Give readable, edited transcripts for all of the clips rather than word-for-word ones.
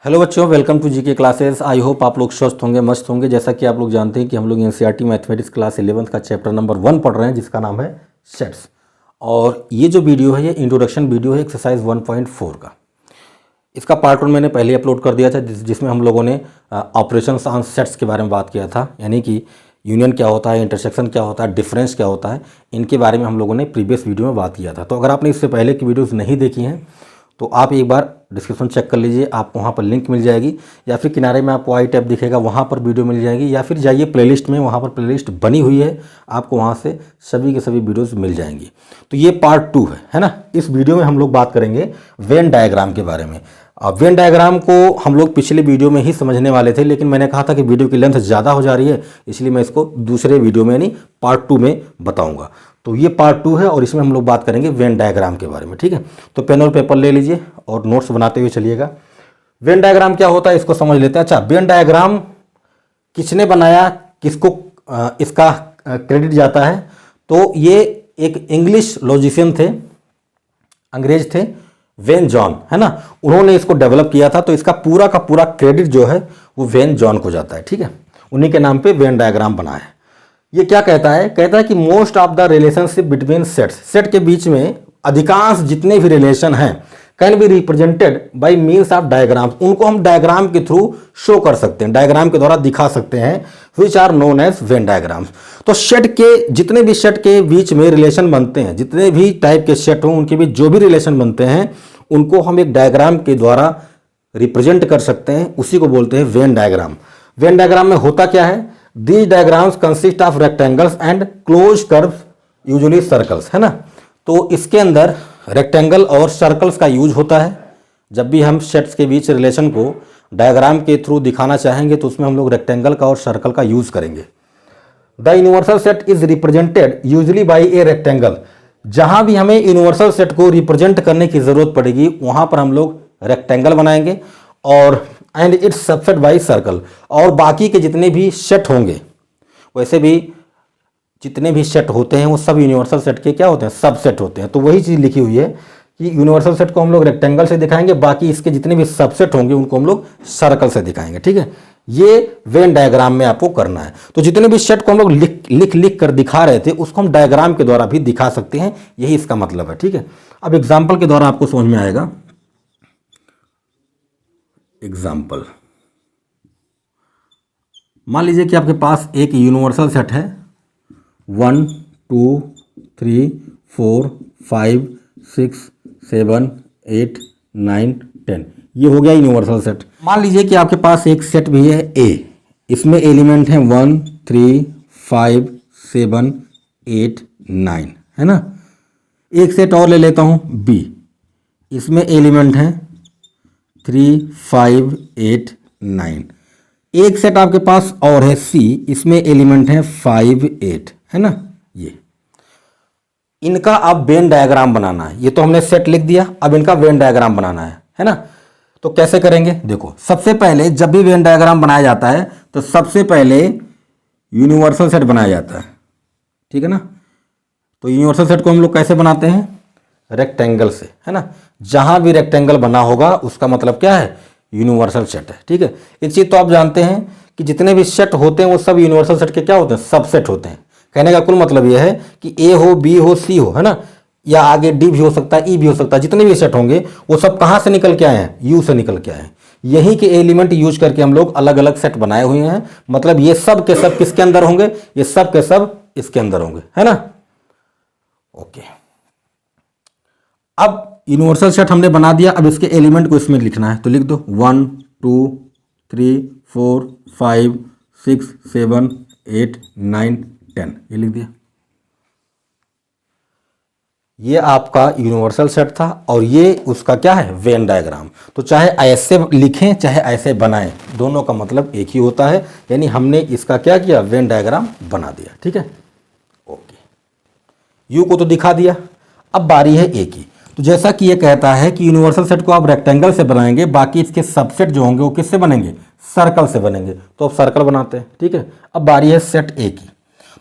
Hello बच्चों, welcome to GK classes. I hope आप लोग स्वस्थ होंगे, मस्त होंगे। जैसा कि आप लोग जानते हैं कि हम लोग एनसीईआरटी मैथमेटिक्स क्लास 11th का चैप्टर नंबर 1 पढ़ रहे हैं, जिसका नाम है सेट्स। और ये जो वीडियो है, ये इंट्रोडक्शन वीडियो है एक्सरसाइज 1.4 का। इसका पार्ट 1 मैंने पहले अपलोड कर दिया था, जिसमें हम लोगों ने ऑपरेशंस ऑन सेट्स के बारे में बात किया था, यानी कि यूनियन क्या होता है, इंटरसेक्शन क्या होता है, डिफरेंस क्या होता है, इनके बारे में हम लोगों ने प्रीवियस वीडियो में बात किया था। तो अगर आपने इससे पहले की वीडियोज़ नहीं देखी हैं तो आप एक बार डिस्क्रिप्शन चेक कर लीजिए, आपको वहाँ पर लिंक मिल जाएगी, या फिर किनारे में आपको आई टैब दिखेगा, वहाँ पर वीडियो मिल जाएगी, या फिर जाइए प्लेलिस्ट में, वहाँ पर प्लेलिस्ट बनी हुई है, आपको वहाँ से सभी के सभी वीडियोस मिल जाएंगी। तो ये पार्ट 2 है ना। इस वीडियो में हम लोग बात करेंगे वेन डायग्राम के बारे में। अब वेन डायग्राम को हम लोग पिछले वीडियो में ही समझने वाले थे, लेकिन मैंने कहा था कि वीडियो की लेंथ ज़्यादा हो जा रही है, इसलिए मैं इसको दूसरे वीडियो में यानी पार्ट 2 में बताऊंगा। तो ये पार्ट 2 है और इसमें हम लोग बात करेंगे वेन डायग्राम के बारे में, ठीक है। तो पेन और पेपर ले लीजिए और नोट्स बनाते हुए चलिएगा। वेन डायग्राम क्या होता है इसको समझ लेते हैं। अच्छा, वेन डायग्राम किसने बनाया, किसको इसका क्रेडिट जाता है? तो ये एक इंग्लिश लॉजिशियन थे, अंग्रेज थे, वेन जॉन, है ना। उन्होंने इसको डेवलप किया था, तो इसका पूरा का पूरा क्रेडिट जो है वो वेन जॉन को जाता है, ठीक है। उन्हीं के नाम पे वेन डायग्राम बना है। ये क्या कहता है? कहता है कि most of the relationship between sets, set के बीच में अधिकांश जितने भी रिलेशन हैं can be represented by means of diagrams, उनको हम डायग्राम के थ्रू शो कर सकते हैं, डायग्राम के द्वारा दिखा सकते हैं, which are known as Venn diagrams. तो सेट के जितने भी सेट के बीच में रिलेशन बनते हैं, जितने भी टाइप के सेट हों उनके बीच जो भी रिलेशन बनते हैं, उनको हम एक डायग्राम के द्वारा रिप्रेजेंट कर सकते हैं, उसी को बोलते हैं वेन डायग्राम। वेन डायग्राम में होता क्या है? These diagrams consist of rectangles and close curves, usually circles, है ना। तो इसके अंदर रेक्टेंगल और सर्कल्स का यूज होता है। जब भी हम सेट्स के बीच रिलेशन को डायग्राम के थ्रू दिखाना चाहेंगे तो उसमें हम लोग रेक्टेंगल का और सर्कल का यूज करेंगे। The universal set is represented usually by a rectangle, जहां भी हमें यूनिवर्सल सेट को रिप्रेजेंट करने की जरूरत पड़ेगी वहां पर हम लोग रेक्टेंगल बनाएंगे, और and it's subset by circle. और बाकी के जितने भी सेट होंगे, वैसे भी जितने भी सेट होते हैं वो सब यूनिवर्सल सेट के क्या होते हैं? सबसेट होते हैं। तो वही चीज़ लिखी हुई है कि यूनिवर्सल सेट को हम लोग रेक्टेंगल से दिखाएंगे, बाकी इसके जितने भी सबसेट होंगे उनको हम लोग सर्कल से दिखाएंगे, ठीक है। ये वेन डायग्राम में आपको करना है। तो जितने भी सेट को हम लोग लिख कर दिखा रहे थे उसको हम डायग्राम के द्वारा भी दिखा सकते हैं, यही इसका मतलब है, ठीक है। अब एग्जाम्पल के द्वारा आपको समझ में आएगा। एग्जाम्पल, मान लीजिए कि आपके पास एक यूनिवर्सल सेट है 1 2 3 4 5 6 7 8 9 10, ये हो गया यूनिवर्सल सेट। मान लीजिए कि आपके पास एक सेट भी है ए, इसमें एलिमेंट है 1 3 5 7 8 9, है ना। एक सेट और ले लेता हूं बी, इसमें एलिमेंट है 3 5 8 9। एक सेट आपके पास और है सी, इसमें एलिमेंट है 5 8, है ना। ये इनका अब वेन डायग्राम बनाना है। ये तो हमने सेट लिख दिया, अब इनका वेन डायग्राम बनाना है ना। तो कैसे करेंगे? देखो, सबसे पहले जब भी वेन डायग्राम बनाया जाता है तो सबसे पहले यूनिवर्सल सेट बनाया जाता है, ठीक है ना। तो यूनिवर्सल सेट को हम लोग कैसे बनाते हैं? रेक्टेंगल से, है ना। जहां भी रेक्टेंगल बना होगा उसका मतलब क्या है? यूनिवर्सल सेट है, ठीक है। एक चीज तो आप जानते हैं कि जितने भी सेट होते हैं वो सब यूनिवर्सल सेट के क्या होते हैं? सबसेट होते हैं। कहने का कुल मतलब यह है कि ए हो, बी हो, सी हो, है ना, या आगे डी भी हो सकता है, ई भी हो सकता है। जितने भी सेट होंगे वो सब कहां से निकल के आए हैं? यू से निकल के आए हैं। यही के एलिमेंट यूज करके हम लोग अलग अलग सेट बनाए हुए हैं। मतलब ये सब के सब किसके अंदर होंगे? ये सब के सब इसके अंदर होंगे, है ना। ओके, अब यूनिवर्सल सेट हमने बना दिया, अब इसके एलिमेंट को इसमें लिखना है। तो लिख दो 1 2 3 4 5 6 7 8 9 10, ये लिख दिया। ये आपका यूनिवर्सल सेट था और ये उसका क्या है? Venn diagram. तो चाहे ऐसे लिखें चाहे ऐसे बनाएं, दोनों का मतलब एक ही होता है, यानी हमने इसका क्या किया? वेन डायग्राम बना दिया, ठीक है। ओके, यू को तो दिखा दिया, अब बारी है ए की। तो जैसा कि ये कहता है कि यूनिवर्सल सेट को आप रेक्टेंगल से बनाएंगे, बाकी इसके सबसेट जो होंगे वो किससे बनेंगे? सर्कल से बनेंगे। तो अब सर्कल बनाते हैं, ठीक है। अब बारी है सेट ए की।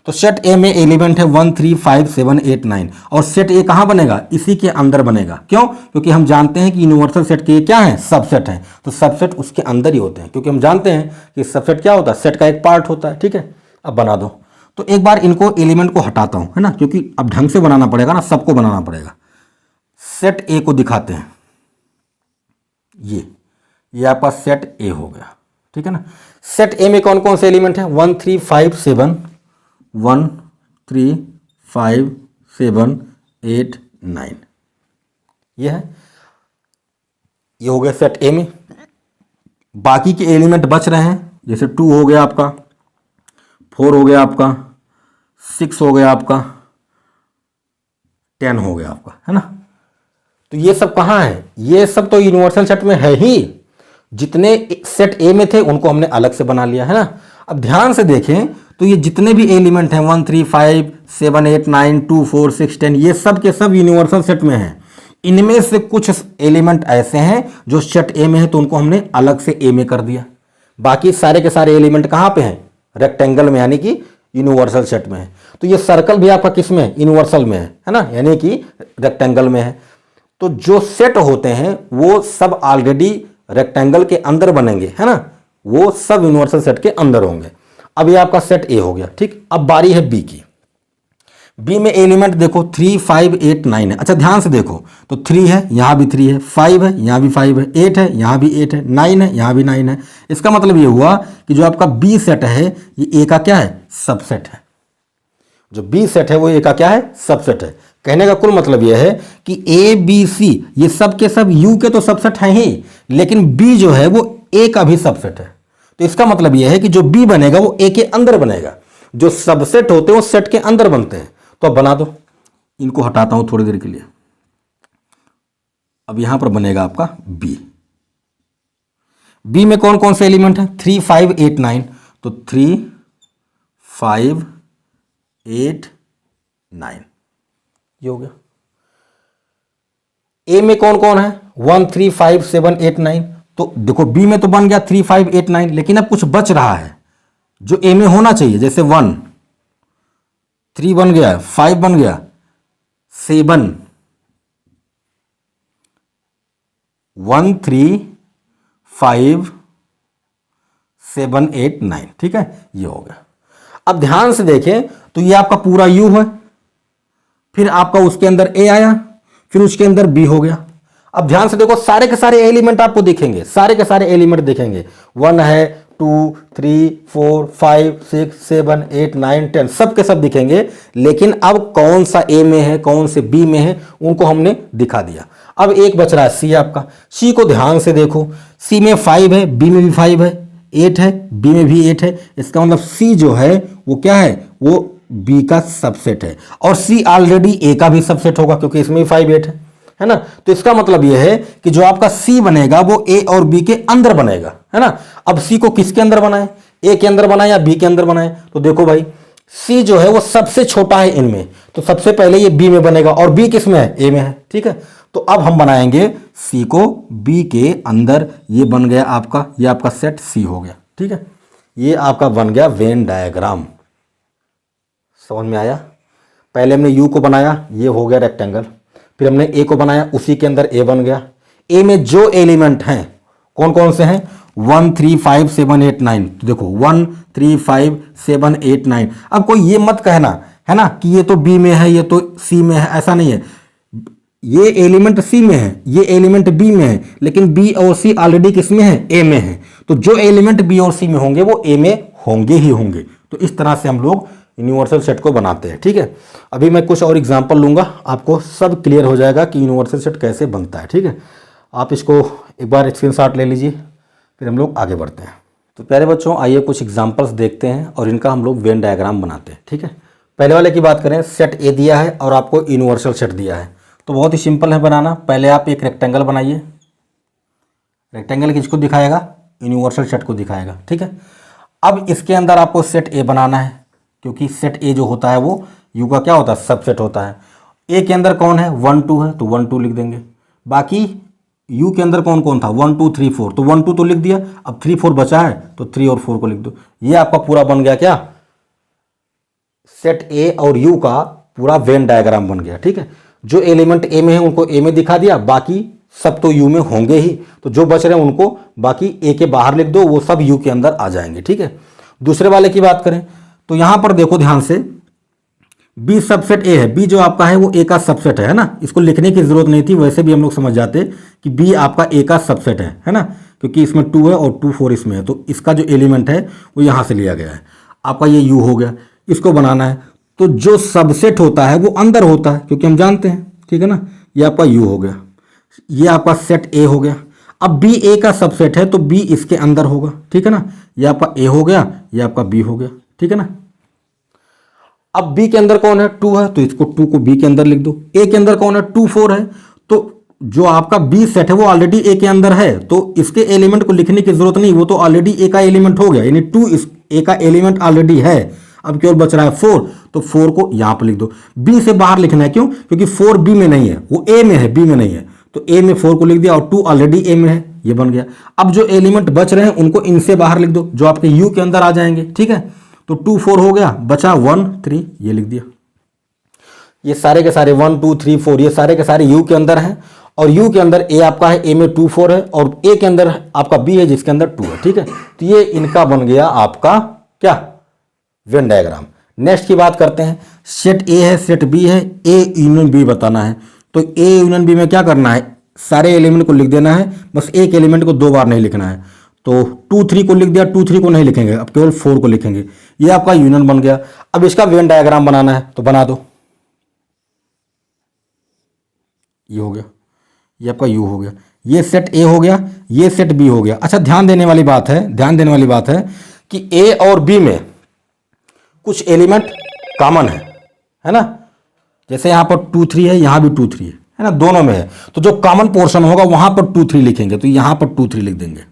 तो सेट ए में एलिमेंट है 1 3 5 7 8 9 और सेट ए कहाँ बनेगा, इसी के अंदर बनेगा। क्यों? क्योंकि हम जानते हैं कि यूनिवर्सल सेट के क्या है, सबसेट है, तो सबसेट उसके अंदर ही होते हैं, क्योंकि हम जानते हैं कि सबसेट क्या होता है, सेट का एक पार्ट होता है। ठीक है, अब बना दो। तो एक बार इनको एलिमेंट को हटाता हूं, है ना, क्योंकि अब ढंग से बनाना पड़ेगा ना, सबको बनाना पड़ेगा। सेट ए को दिखाते हैं, ये आपका सेट ए हो गया। ठीक है ना। सेट ए में कौन कौन से एलिमेंट है, 1 3 5 7 1 3 5 7 8 9, ये है, ये हो गया सेट ए में। बाकी के एलिमेंट बच रहे हैं, जैसे 2 हो गया आपका, 4 हो गया आपका, 6 हो गया आपका, 10 हो गया आपका, है ना। तो ये सब कहाँ है, ये सब तो यूनिवर्सल सेट में है ही। जितने सेट ए में थे उनको हमने अलग से बना लिया, है ना। अब ध्यान से देखें तो ये जितने भी एलिमेंट हैं 1 3 5 7 8 9 2 4 6 10, ये सब के सब यूनिवर्सल सेट में हैं। इनमें से कुछ एलिमेंट ऐसे हैं जो सेट ए में है, तो उनको हमने अलग से ए में कर दिया। बाकी सारे के सारे एलिमेंट कहाँ पे हैं, रेक्टेंगल में, यानी कि यूनिवर्सल सेट में है। तो ये सर्कल भी आपका किस में है, यूनिवर्सल में है ना, यानी कि रेक्टेंगल में है। तो जो सेट होते हैं वो सब ऑलरेडी रेक्टेंगल के अंदर बनेंगे, है ना, वो सब यूनिवर्सल सेट के अंदर होंगे। अब ये आपका सेट ए हो गया। ठीक, अब बारी है बी की। बी में एलिमेंट देखो 3 5 8 9 है। अच्छा ध्यान से देखो, तो 3 है, यहां भी 3 है, 5 है, यहां भी 5 है, 8 है, यहां भी 8 है, 9 है, यहां भी 9 है। इसका मतलब ये हुआ कि जो आपका बी सेट है ये ए का क्या है, सबसेट है। जो बी सेट है वो ए का क्या है, सबसेट है। कहने का कुल मतलब यह है कि ए बी सी ये सब के सब यू के तो सबसेट हैं ही, लेकिन बी जो है वो ए का भी सबसेट है। तो इसका मतलब यह है कि जो बी बनेगा वो ए के अंदर बनेगा। जो सबसेट होते हैं वो सेट के अंदर बनते हैं। तो अब बना दो, इनको हटाता हूं थोड़ी देर के लिए। अब यहां पर बनेगा आपका बी। बी में कौन कौन से एलिमेंट हैं, 3 5 8 9, तो 3 5 8 9, ये हो गया। ए में कौन कौन है, 1 3 5 7 8 9, तो देखो बी में तो बन गया 3 5 8 9, लेकिन अब कुछ बच रहा है जो ए में होना चाहिए। जैसे 1 3 बन गया, 5 बन गया, 7 1 3 5 7 8 9, ठीक है, ये हो गया। अब ध्यान से देखें तो ये आपका पूरा यू है, फिर आपका उसके अंदर ए आया, फिर उसके अंदर बी हो गया। अब ध्यान से देखो सारे के सारे एलिमेंट आपको दिखेंगे, सारे के सारे एलिमेंट दिखेंगे। 1 है, 2 3 4 5 6 7 8 9 10, सब के सब दिखेंगे। लेकिन अब कौन सा ए में है, कौन से बी में है, उनको हमने दिखा दिया। अब एक बच रहा है सी आपका। सी को ध्यान से देखो, सी में 5 है, बी में भी 5 है, 8 है, बी में भी 8 है। इसका मतलब सी जो है वो क्या है, वो बी का सबसेट है। और सी ऑलरेडी ए का भी सबसेट होगा क्योंकि इसमें भी 5 8 है ना। तो इसका मतलब यह है कि जो आपका सी बनेगा वो ए और बी के अंदर बनेगा, है ना। अब सी को किसके अंदर बनाए, ए के अंदर बनाए या बी के अंदर बनाए, तो देखो भाई सी जो है वो सबसे छोटा है इनमें, तो सबसे पहले ये बी में बनेगा और बी किस में है, ए में है, ठीक है। तो अब हम बनाएंगे सी को बी के अंदर, ये बन गया आपका, ये आपका सेट सी हो गया, ठीक है। ये आपका बन गया वेन डायग्राम। समझ में आया। पहले हमने यू को बनाया, ये हो गया रेक्टेंगल, फिर हमने ए को बनाया, उसी के अंदर ए बन गया। ए में जो एलिमेंट हैं कौन कौन से हैं, 1 3 5 7 8 9, तो देखो 1 3 5 7 8 9। अब कोई ये मत कहना है ना कि ये तो बी में है, ये तो सी में है, ऐसा नहीं है। ये एलिमेंट सी में है, ये एलिमेंट बी में है, लेकिन बी और सी ऑलरेडी किस में है, ए में है। तो जो एलिमेंट बी और सी में होंगे वो ए में होंगे ही होंगे। तो इस तरह से हम लोग यूनिवर्सल सेट को बनाते हैं, ठीक है। अभी मैं कुछ और एग्जांपल लूंगा, आपको सब क्लियर हो जाएगा कि यूनिवर्सल सेट कैसे बनता है, ठीक है। आप इसको एक बार स्क्रीनशॉट ले लीजिए, फिर हम लोग आगे बढ़ते हैं। तो प्यारे बच्चों आइए कुछ एग्जांपल्स देखते हैं और इनका हम लोग वेन डायग्राम बनाते हैं, ठीक है। पहले वाले की बात करें, सेट ए दिया है और आपको यूनिवर्सल सेट दिया है, तो बहुत ही सिंपल है बनाना। पहले आप एक रेक्टेंगल बनाइए, रेक्टेंगल किसको दिखाएगा, यूनिवर्सल सेट को दिखाएगा, ठीक है। अब इसके अंदर आपको सेट ए बनाना है, क्योंकि सेट ए जो होता है वो यू का क्या होता है, सबसेट होता है। ए के अंदर कौन है, 1 2 है, तो 1 2 लिख देंगे। बाकी यू के अंदर कौन कौन था, 1 2 3 4, तो 1 2 तो लिख दिया। अब 3 4 बचा है तो 3 और 4 को लिख दो। ये आपका पूरा बन गया क्या, सेट ए और यू का पूरा वेन डायग्राम बन गया। ठीक है, जो एलिमेंट ए में है उनको ए में दिखा दिया, बाकी सब तो यू में होंगे ही, तो जो बच रहे हैं उनको बाकी ए के बाहर लिख दो, वो सब यू के अंदर आ जाएंगे। ठीक है, दूसरे वाले की बात करें तो यहां पर देखो ध्यान से, बी सबसेट ए है, बी जो आपका है वो ए का सबसेट है ना, इसको लिखने की जरूरत नहीं थी, वैसे भी हम लोग समझ जाते कि बी आपका ए का सबसेट है ना, क्योंकि इसमें 2 है और 2 4 इसमें है, तो इसका जो एलिमेंट है वो यहां से लिया गया है। आपका ये यू हो गया, इसको बनाना है तो जो सबसेट होता है वो अंदर होता है, क्योंकि हम जानते हैं। ठीक है ना, ये आपका यू हो गया, ये आपका सेट ए हो गया। अब बी ए का सबसेट है तो बी इसके अंदर होगा। ठीक है ना, ये आपका ए हो गया, ये आपका बी हो गया। ठीक है ना, अब बी के अंदर कौन है, 2 है, तो इसको 2 को बी के अंदर लिख दो। ए के अंदर कौन है, 2 4 है, तो जो आपका बी सेट है वो ऑलरेडी ए के अंदर है, तो इसके एलिमेंट को लिखने की जरूरत नहीं, वो तो ऑलरेडी ए का एलिमेंट हो गया, यानी 2 इस ए का एलिमेंट ऑलरेडी है। अब केवल बच रहा है 4, तो 4 को यहां पर लिख दो। बी से बाहर लिखना है, क्यों, क्योंकि 4 बी में नहीं है, वो ए में है, बी में नहीं है, तो ए में 4 को लिख दिया और 2 ऑलरेडी ए में है, ये बन गया। अब जो एलिमेंट बच रहे हैं उनको इनसे बाहर लिख दो, जो आपके यू के अंदर आ जाएंगे। ठीक है, तो 2 4 हो गया, बचा 1 3, ये लिख दिया। ये सारे के सारे 1 2 3 4 ये सारे के सारे यू के अंदर हैं, और यू के अंदर ए आपका है, ए में 2 4 है, और ए के अंदर आपका बी है जिसके अंदर 2 है। ठीक है, तो ये इनका बन गया आपका क्या, वेन डायग्राम। नेक्स्ट की बात करते हैं, सेट ए है, सेट बी है, ए यूनियन बी बताना है, तो ए यूनियन बी में क्या करना है, सारे एलिमेंट को लिख देना है, बस एक एलिमेंट को 2 बार नहीं लिखना है। तो 2 3 को लिख दिया, 2 3 को नहीं लिखेंगे, अब केवल 4 को लिखेंगे, ये आपका यूनियन बन गया। अब इसका वेन डायग्राम बनाना है तो बना दो, ये हो गया, ये आपका यू हो गया, ये सेट ए हो गया, ये सेट बी हो गया। अच्छा, ध्यान देने वाली बात है कि ए और बी में कुछ एलिमेंट कॉमन है ना, जैसे यहां पर 2 3 है, यहां भी 2 3 है ना, दोनों में है, तो जो कॉमन पोर्शन होगा वहां पर 2 3 लिखेंगे, तो यहां पर 2 3 लिख देंगे।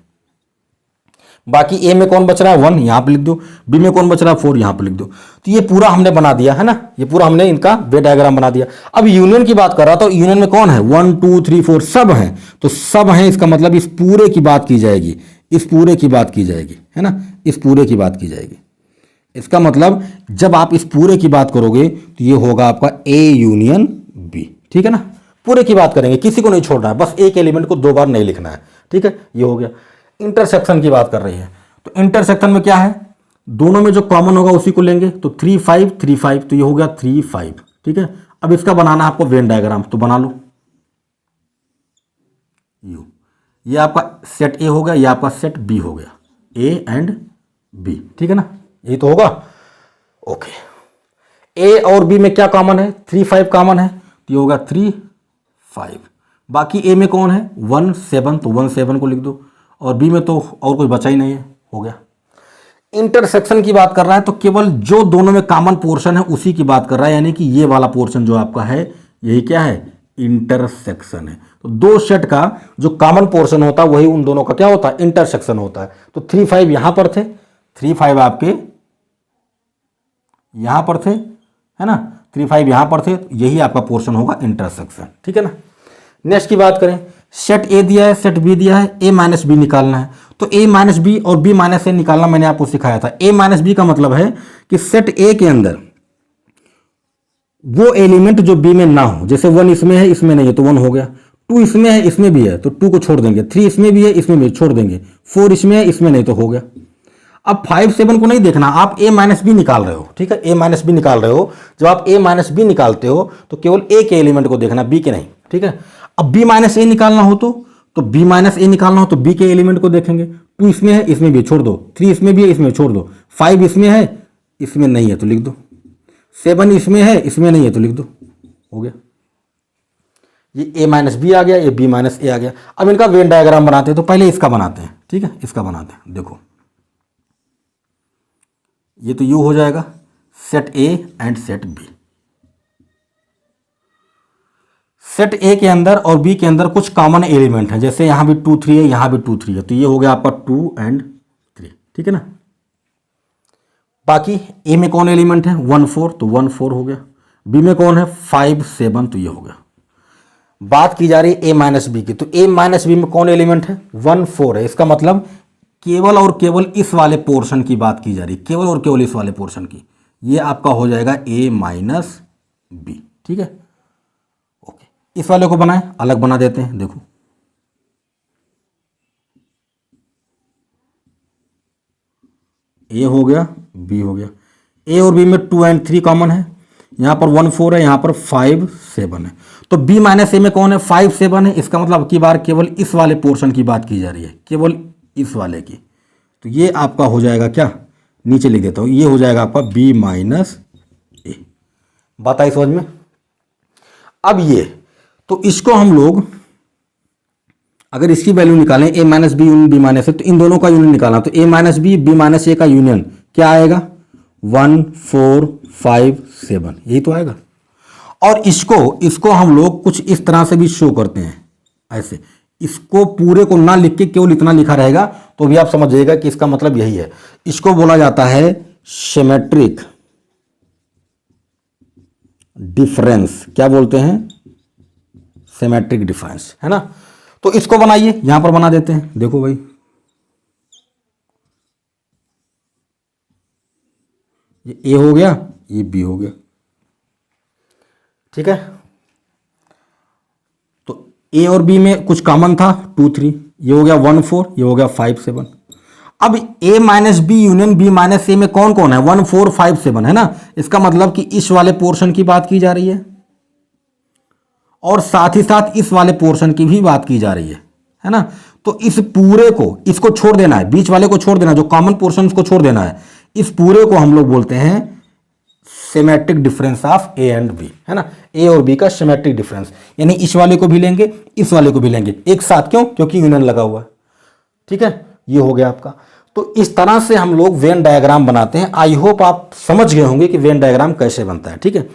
बाकी ए में कौन बच रहा है, 1, यहां पे लिख दो, बी में कौन बच रहा है, 4, यहां पे लिख दो। तो ये पूरा हमने बना दिया है ना, ये पूरा हमने इनका वेन डायग्राम बना दिया। अब यूनियन की बात कर रहा था, यूनियन में कौन है, 1 2 3 4 सब हैं, तो सब हैं, इसका मतलब इस पूरे की बात की जाएगी, इस पूरे की बात की जाएगी, है ना, इस पूरे की बात की जाएगी। इसका मतलब जब आप इस पूरे की बात करोगे तो ये होगा आपका ए यूनियन बी। ठीक है ना, पूरे की बात करेंगे, किसी को नहीं छोड़ना है, बस एक एलिमेंट को 2 बार नहीं लिखना है। ठीक है, ये हो गया। इंटरसेक्शन की बात कर रही है, तो इंटरसेक्शन में क्या है, दोनों में जो कॉमन होगा उसी को लेंगे, तो 3 5 3 5, तो ये हो गया 3 5। ठीक है, अब इसका बनाना है आपको वेन डायग्राम, तो बना लो। यू, ये आपका सेट ए हो गया, ये आपका सेट बी हो गया, ए एंड बी। ठीक है ना, यही तो होगा। ओके, ए और बी में क्या कॉमन है, 3 5 कॉमन है, तो ये होगा 3 5। बाकी ए में कौन है, 1 7, तो 1 7 को लिख दो, और बी में तो और कोई बचा ही नहीं है, हो गया। इंटरसेक्शन की बात कर रहा है तो केवल जो दोनों में कॉमन पोर्शन है उसी की बात कर रहा है, यानी कि ये वाला पोर्शन जो आपका है यही क्या है, इंटरसेक्शन है। तो दो सेट का जो कॉमन पोर्शन होता है वही उन दोनों का क्या होता है, इंटरसेक्शन होता है। तो 3 5 यहां पर थे, 3 5 आपके यहां पर थे, है ना, 3 5 यहां पर थे, यही आपका पोर्शन होगा इंटरसेक्शन। ठीक है ना। नेक्स्ट की बात करें, सेट ए दिया है, सेट बी दिया है, ए माइनस बी निकालना है। तो ए माइनस बी और बी माइनस ए निकालना मैंने आपको सिखाया था। ए माइनस बी का मतलब है कि सेट ए के अंदर वो एलिमेंट जो बी में ना हो, जैसे 1 इसमें है इसमें नहीं है तो 1 हो गया, 2 इसमें है इसमें भी है तो 2 को छोड़ देंगे, 3 इसमें भी है इसमें भी छोड़ देंगे, 4 इसमें है इसमें नहीं तो हो गया। अब 5 7 को नहीं देखना, आप ए माइनस बी निकाल रहे हो, ठीक है, ए माइनस बी निकाल रहे हो। जब आप ए माइनस बी निकालते हो तो केवल ए के एलिमेंट को देखना, बी के नहीं, ठीक है। अब बी माइनस ए निकालना हो तो बी माइनस ए निकालना हो तो बी के एलिमेंट को देखेंगे, 2 इसमें है इसमें भी छोड़ दो, 3 इसमें भी है इसमें छोड़ दो, 5 इसमें है इसमें नहीं है तो लिख दो, 7 इसमें है इसमें नहीं है तो लिख दो, हो गया। ये ए माइनस बी आ गया, ये बी माइनस ए आ गया। अब इनका वेन डायग्राम बनाते हैं, तो पहले इसका बनाते हैं, ठीक है, इसका बनाते हैं। देखो ये तो यू हो जाएगा, set A and set B. Set A के अंदर और बी के अंदर कुछ कॉमन एलिमेंट हैं, जैसे यहां भी 2 3 है यहां भी 2 3 है, तो ये हो गया आपका 2 एंड 3, ठीक है ना। बाकी ए में कौन एलिमेंट है, 1 4, तो 1 4 हो गया। बी में कौन है 5 7, तो ये हो गया। बात की जा रही है ए माइनस बी की, तो ए माइनस बी में कौन एलिमेंट है, 1 4 है। इसका मतलब केवल और केवल इस वाले पोर्शन की बात की जा रही है, केवल और केवल इस वाले पोर्शन की। ये आपका हो जाएगा a माइनस बी। ठीक है, ओके। इस वाले को बनाएं, अलग बना देते हैं। देखो a हो गया, b हो गया। a और b में 2 और 3 कॉमन है, यहाँ पर 1 4 है, यहाँ पर 5 7 है। तो b माइनस ए में कौन है? 5 7 है। इसका मतलब अब की बार केवल इस वाले पोर्शन की बात की जा रही है, केवल इस वाले की। तो ये आपका हो जाएगा क्या, नीचे लिख देता हूँ, ये हो जाएगा आपका b माइनस ए। बात आई समझ में? अब ये, तो इसको हम लोग अगर इसकी वैल्यू निकालें a minus B union b minus A, तो इन दोनों का यूनियन निकालना। तो a minus B b minus A का यूनियन क्या आएगा? 1 4 5 7, यही तो आएगा। और इसको हम लोग कुछ इस तरह से भी शो करते हैं, ऐसे। इसको पूरे को ना लिख के केवल इतना लिखा रहेगा तो भी आप समझ जाइएगा कि इसका मतलब यही है। इसको बोला जाता है सिमेट्रिक डिफरेंस। क्या बोलते हैं? सिमेट्रिक डिफरेंस, है ना। तो इसको बनाइए, यहां पर बना देते हैं। देखो भाई, ये ए हो गया, ये बी हो गया। ठीक है, तो ए और बी में कुछ कॉमन था 2 3, ये हो गया 1 4, ये हो गया 5 7। अब a minus B union b minus A में कौन कौन है? 1 4 5 7, है ना। इसका मतलब कि इस वाले पोर्शन की बात की जा रही है और साथ ही साथ इस वाले पोर्शन की भी बात की जा रही है ना। तो इस पूरे को, इसको छोड़ देना है, बीच वाले को छोड़ देना, जो कॉमन पोर्शन को छोड़ देना है। इस पूरे को हम लोग बोलते हैं symmetric difference of A and B, है ना। ए और बी का सिमेट्रिक डिफरेंस, यानी इस वाले को भी लेंगे, इस वाले को भी लेंगे एक साथ। क्यों? क्योंकि यूनियन लगा हुआ है। ठीक है, ये हो गया आपका। तो इस तरह से हम लोग वेन डायग्राम बनाते हैं। आई होप आप समझ गए होंगे कि वेन डायग्राम कैसे बनता है। ठीक है,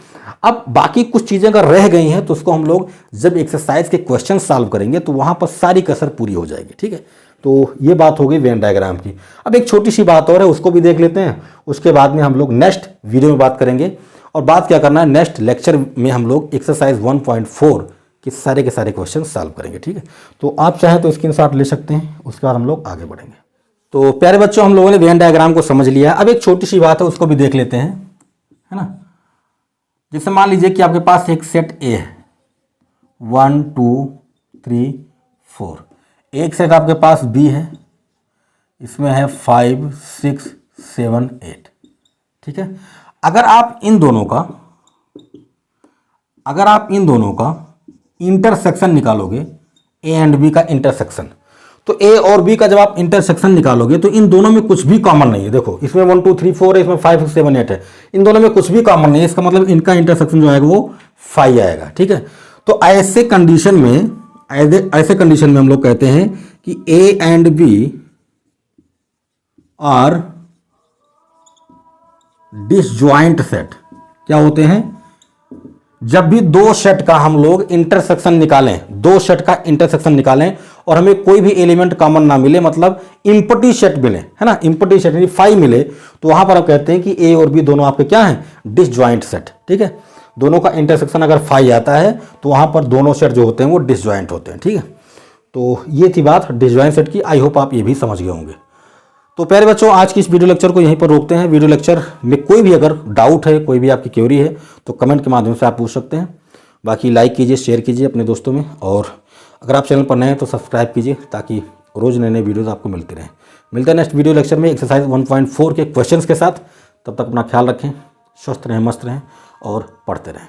अब बाकी कुछ चीजें अगर रह गई हैं तो उसको हम लोग जब एक्सरसाइज के क्वेश्चन सॉल्व करेंगे तो वहां पर सारी कसर पूरी हो जाएगी। ठीक है, तो ये बात हो गई वेन डायग्राम की। अब एक छोटी सी बात और है, उसको भी देख लेते हैं। उसके बाद में हम लोग नेक्स्ट वीडियो में बात करेंगे। और बात क्या करना है, नेक्स्ट लेक्चर में हम लोग एक्सरसाइज 1.4 के सारे क्वेश्चन सॉल्व करेंगे। ठीक है, तो आप चाहें तो स्क्रीनशॉट ले सकते हैं, उसके बाद हम लोग आगे बढ़ेंगे। तो प्यारे बच्चों, हम लोगों ने वेन डायग्राम को समझ लिया। अब एक छोटी सी बात है, उसको भी देख लेते हैं, है ना। जैसे मान लीजिए कि आपके पास एक सेट ए है, 1 2 3 4। एक सेट आपके पास बी है, इसमें है 5 6 7 8। ठीक है, अगर आप इन दोनों का इंटरसेक्शन निकालोगे, ए एंड बी का इंटरसेक्शन, तो ए और बी का जब आप इंटरसेक्शन निकालोगे तो इन दोनों में कुछ भी कॉमन नहीं है। देखो, इसमें 1 2 3 4 है, इसमें 5 6 7 8 है, इन दोनों में कुछ भी कॉमन नहीं है। इसका मतलब इनका इंटरसेक्शन जो आएगा वो 5 आएगा। ठीक है, तो ऐसे कंडीशन में हम लोग कहते हैं कि A and B are disjoint set. क्या होते हैं? जब भी दो सेट का हम लोग इंटरसेक्शन निकालें, और हमें कोई भी एलिमेंट कॉमन ना मिले, मतलब इम्पटी सेट मिले, है ना, इम्पटी सेट यानी 5 मिले, तो वहां पर हम कहते हैं कि ए और बी दोनों आपके क्या हैं? Disjoint set. ठीक है, दोनों का इंटरसेक्शन अगर 5 आता है तो वहां पर दोनों सेट जो होते हैं वो डिसजॉइंट होते हैं। ठीक है, तो ये थी बात डिसजॉइंट सेट की। आई होप आप ये भी समझ गए होंगे। तो प्यारे बच्चों, आज की इस वीडियो लेक्चर को यहीं पर रोकते हैं। वीडियो लेक्चर में कोई भी अगर डाउट है, कोई भी आपकी क्वेरी है, तो कमेंट के माध्यम से आप पूछ सकते हैं। बाकी लाइक कीजिए, शेयर कीजिए अपने दोस्तों में, और अगर आप चैनल पर नए हैं तो सब्सक्राइब कीजिए, ताकि रोज़ नए वीडियोज़ आपको मिलते रहें। मिलते हैं नेक्स्ट वीडियो लेक्चर में एक्सरसाइज 1.4 के क्वेश्चंस के साथ। तब तक अपना ख्याल रखें, स्वस्थ रहें, मस्त रहें और पढ़ते रहें।